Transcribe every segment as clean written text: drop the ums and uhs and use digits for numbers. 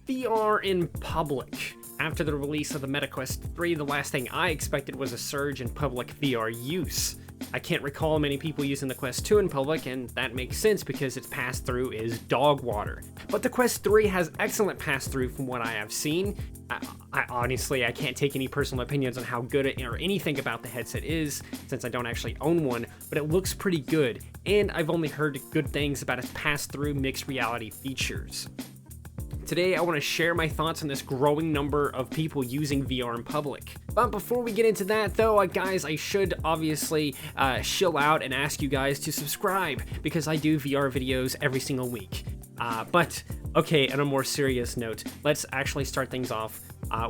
VR in public. After the release of the Meta Quest 3, the last thing I expected was a surge in public VR use. I can't recall many people using the Quest 2 in public, and that makes sense because its pass-through is dog water. But the Quest 3 has excellent pass-through from what I have seen. I honestly, I can't take any personal opinions on how good it or anything about the headset is, since I don't actually own one, but it looks pretty good, and I've only heard good things about its pass-through mixed reality features. Today, I want to share my thoughts on this growing number of people using VR in public. But before we get into that, though, guys, I should obviously chill out and ask you guys to subscribe, because I do VR videos every single week. But, okay, on a more serious note, let's actually start things off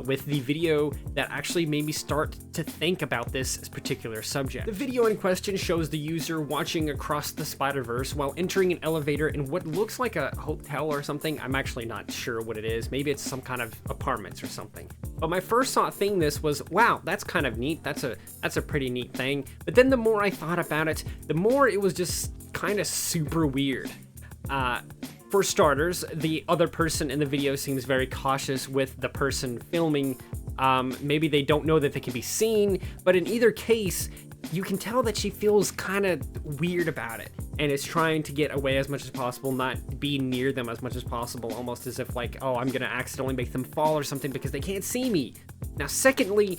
with the video that actually made me start to think about this particular subject. The video in question shows the user watching across the Spider-Verse while entering an elevator in what looks like a hotel or something. I'm actually not sure what it is. Maybe it's some kind of apartments or something. But my first thought seeing this was, wow, that's kind of neat. That's a pretty neat thing. But then the more I thought about it, the more it was just kind of super weird. For starters, the other person in the video seems very cautious with the person filming. Maybe they don't know that they can be seen, but in either case, you can tell that she feels kind of weird about it and is trying to get away as much as possible, not be near them as much as possible, almost as if like, oh, I'm gonna accidentally make them fall or something because they can't see me. Now, secondly,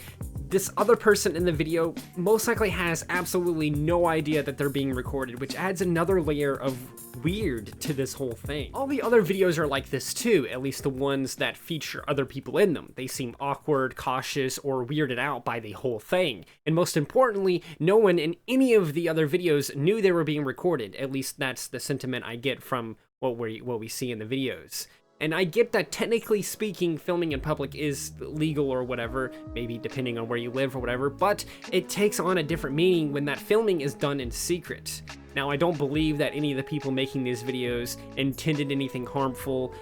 this other person in the video most likely has absolutely no idea that they're being recorded, which adds another layer of weird to this whole thing. All the other videos are like this too, at least the ones that feature other people in them. They seem awkward, cautious, or weirded out by the whole thing. And most importantly, no one in any of the other videos knew they were being recorded. At least that's the sentiment I get from what we see in the videos. And I get that technically speaking, filming in public is legal or whatever, maybe depending on where you live or whatever, but it takes on a different meaning when that filming is done in secret. Now, I don't believe that any of the people making these videos intended anything harmful,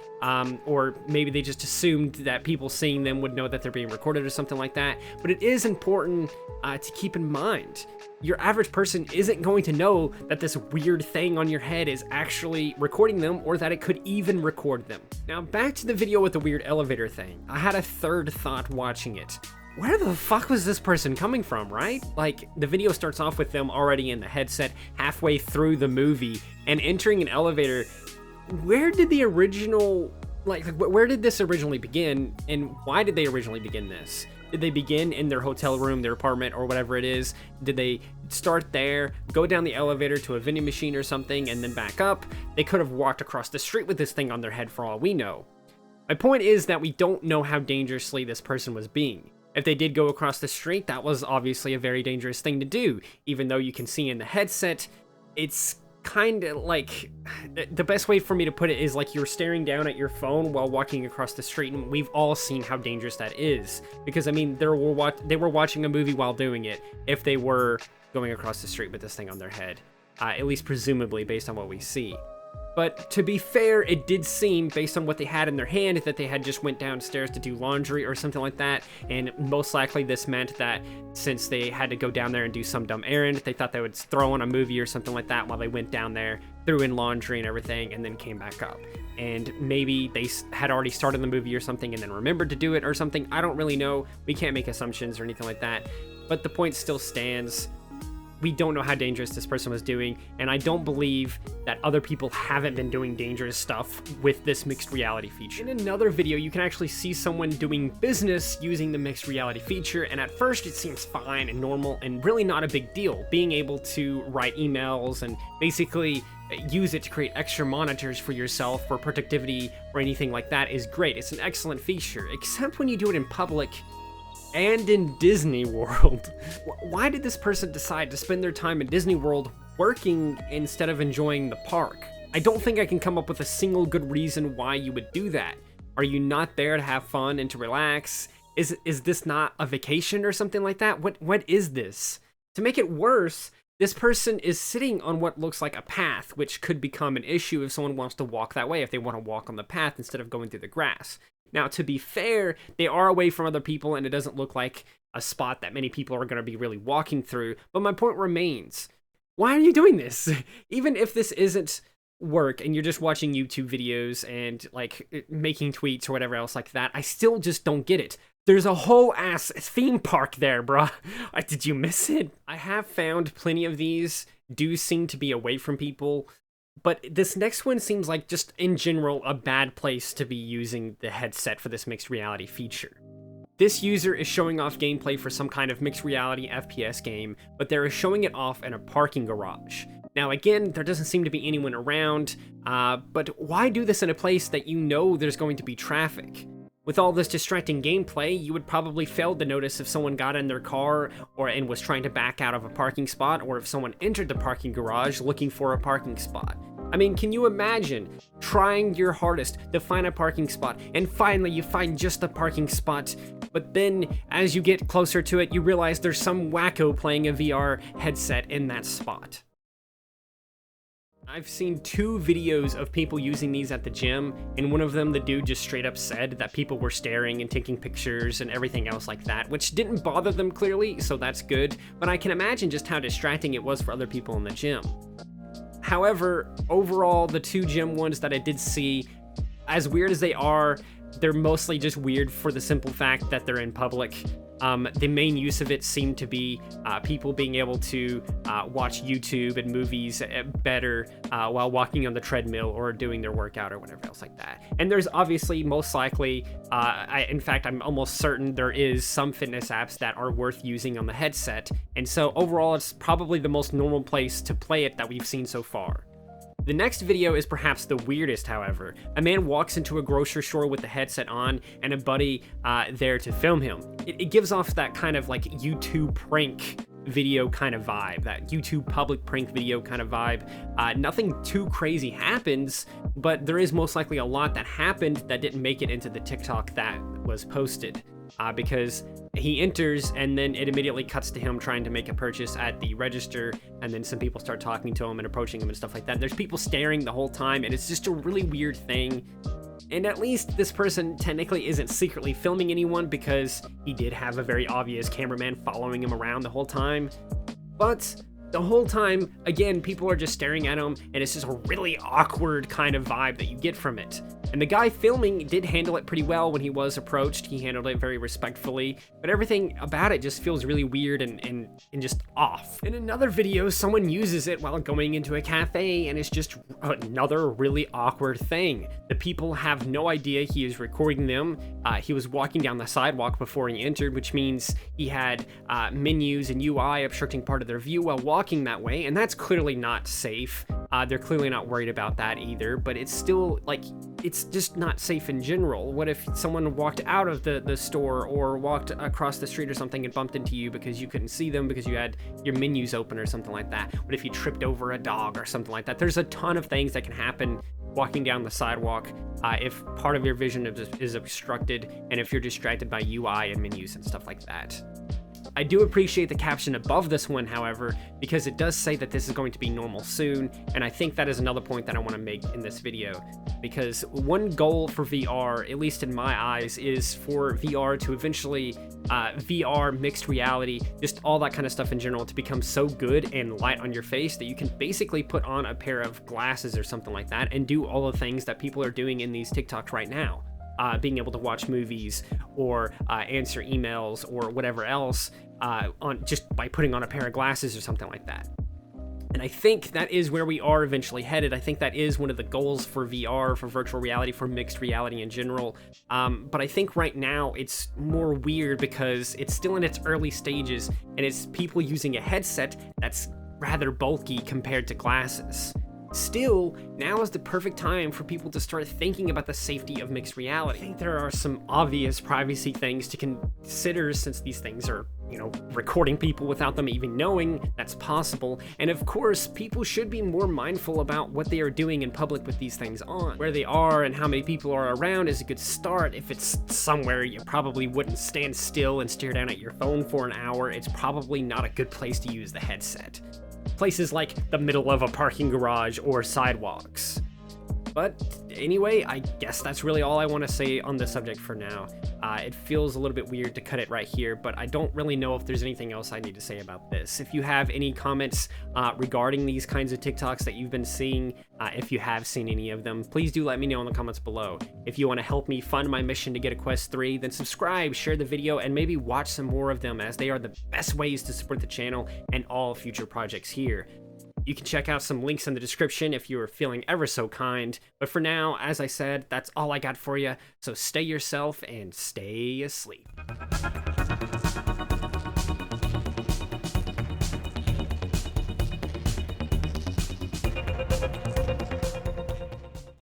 or maybe they just assumed that people seeing them would know that they're being recorded or something like that, but it is important to keep in mind. Your average person isn't going to know that this weird thing on your head is actually recording them, or that it could even record them. Now, back to the video with the weird elevator thing. I had a third thought watching it. Where the fuck was this person coming from, right? Like, the video starts off with them already in the headset halfway through the movie and entering an elevator. Where did the original, where did this originally begin, and why did they originally begin this? Did they begin in their hotel room, their apartment, or whatever it is? Did they start there, go down the elevator to a vending machine or something, and then back up? They could have walked across the street with this thing on their head for all we know. My point is that we don't know how dangerously this person was being. If they did go across the street, that was obviously a very dangerous thing to do. Even though you can see in the headset, it's kind of like, the best way for me to put it is like you're staring down at your phone while walking across the street, and we've all seen how dangerous that is. Because, I mean, they were watching a movie while doing it if they were going across the street with this thing on their head. At least presumably, based on what we see. But to be fair, it did seem, based on what they had in their hand, that they had just went downstairs to do laundry or something like that, and most likely this meant that since they had to go down there and do some dumb errand, they thought they would throw on a movie or something like that while they went down there, threw in laundry and everything, and then came back up. And maybe they had already started the movie or something and then remembered to do it or something. I don't really know. We can't make assumptions or anything like that. But the point still stands. We don't know how dangerous this person was doing, and I don't believe that other people haven't been doing dangerous stuff with this mixed reality feature. In another video, you can actually see someone doing business using the mixed reality feature, and at first it seems fine and normal and really not a big deal. Being able to write emails and basically use it to create extra monitors for yourself for productivity or anything like that is great. It's an excellent feature, except when you do it in public and in Disney World. Why did this person decide to spend their time in Disney World working instead of enjoying the park? I don't think I can come up with a single good reason why you would do that. Are you not there to have fun and to relax? Is this not a vacation or something like that? What is this? To make it worse, this person is sitting on what looks like a path, which could become an issue if someone wants to walk that way, if they want to walk on the path instead of going through the grass. Now, to be fair, they are away from other people, and it doesn't look like a spot that many people are going to be really walking through, but my point remains. Why are you doing this? Even if this isn't work and you're just watching YouTube videos and like making tweets or whatever else like that, I still just don't get it. There's a whole ass theme park there, bruh. Did you miss it? I have found plenty of these do seem to be away from people, but this next one seems like just in general a bad place to be using the headset for this mixed reality feature. This user is showing off gameplay for some kind of mixed reality FPS game, but they're showing it off in a parking garage. Now again, there doesn't seem to be anyone around, but why do this in a place that you know there's going to be traffic? With all this distracting gameplay, you would probably fail to notice if someone got in their car and was trying to back out of a parking spot, or if someone entered the parking garage looking for a parking spot. I mean, can you imagine trying your hardest to find a parking spot, and finally you find just the parking spot, but then as you get closer to it, you realize there's some wacko playing a VR headset in that spot. I've seen 2 videos of people using these at the gym. In one of them, the dude just straight up said that people were staring and taking pictures and everything else like that, which didn't bother them clearly, so that's good, but I can imagine just how distracting it was for other people in the gym. However, overall, the 2 gym ones that I did see, as weird as they are, they're mostly just weird for the simple fact that they're in public. The main use of it seemed to be people being able to watch YouTube and movies better while walking on the treadmill or doing their workout or whatever else like that. And there's obviously most likely, in fact, I'm almost certain there is some fitness apps that are worth using on the headset. And so overall, it's probably the most normal place to play it that we've seen so far. The next video is perhaps the weirdest, however. A man walks into a grocery store with the headset on and a buddy there to film him. It gives off that kind of like YouTube prank video kind of vibe, that YouTube public prank video kind of vibe. Nothing too crazy happens, but there is most likely a lot that happened that didn't make it into the TikTok that was posted. Because he enters and then it immediately cuts to him trying to make a purchase at the register, and then some people start talking to him and approaching him and stuff like that. There's people staring the whole time, and it's just a really weird thing. And at least this person technically isn't secretly filming anyone, because he did have a very obvious cameraman following him around the whole time. But the whole time, again, people are just staring at him, and it's just a really awkward kind of vibe that you get from it. And the guy filming did handle it pretty well when he was approached. He handled it very respectfully, but everything about it just feels really weird and just off. In another video, someone uses it while going into a cafe, and it's just another really awkward thing. The people have no idea he is recording them. He was walking down the sidewalk before he entered, which means he had menus and UI obstructing part of their view while walking that way, and that's clearly not safe. They're clearly not worried about that either, but it's still, like, it's just not safe in general. What if someone walked out of the store or walked across the street or something and bumped into you because you couldn't see them because you had your menus open or something like that? What if you tripped over a dog or something like that? There's a ton of things that can happen walking down the sidewalk if part of your vision is obstructed and if you're distracted by UI and menus and stuff like that. I do appreciate the caption above this one, however, because it does say that this is going to be normal soon, and I think that is another point that I want to make in this video, because one goal for VR, at least in my eyes, is for VR to eventually, VR, mixed reality, just all that kind of stuff in general, to become so good and light on your face that you can basically put on a pair of glasses or something like that and do all the things that people are doing in these TikToks right now. Being able to watch movies or answer emails or whatever else on just by putting on a pair of glasses or something like that. And I think that is where we are eventually headed. I think that is one of the goals for VR, for virtual reality, for mixed reality in general. But I think right now it's more weird because it's still in its early stages and it's people using a headset that's rather bulky compared to glasses. Still, now is the perfect time for people to start thinking about the safety of mixed reality. I think there are some obvious privacy things to consider since these things are, recording people without them even knowing that's possible. And of course, people should be more mindful about what they are doing in public with these things on. Where they are and how many people are around is a good start. If it's somewhere you probably wouldn't stand still and stare down at your phone for an hour, it's probably not a good place to use the headset. Places like the middle of a parking garage or sidewalks. But anyway, I guess that's really all I want to say on this subject for now. It feels a little bit weird to cut it right here, but I don't really know if there's anything else I need to say about this. If you have any comments regarding these kinds of TikToks that you've been seeing, if you have seen any of them, please do let me know in the comments below. If you want to help me fund my mission to get a Quest 3, then subscribe, share the video, and maybe watch some more of them, as they are the best ways to support the channel and all future projects here. You can check out some links in the description if you are feeling ever so kind. But for now, as I said, that's all I got for you. So stay yourself and stay asleep.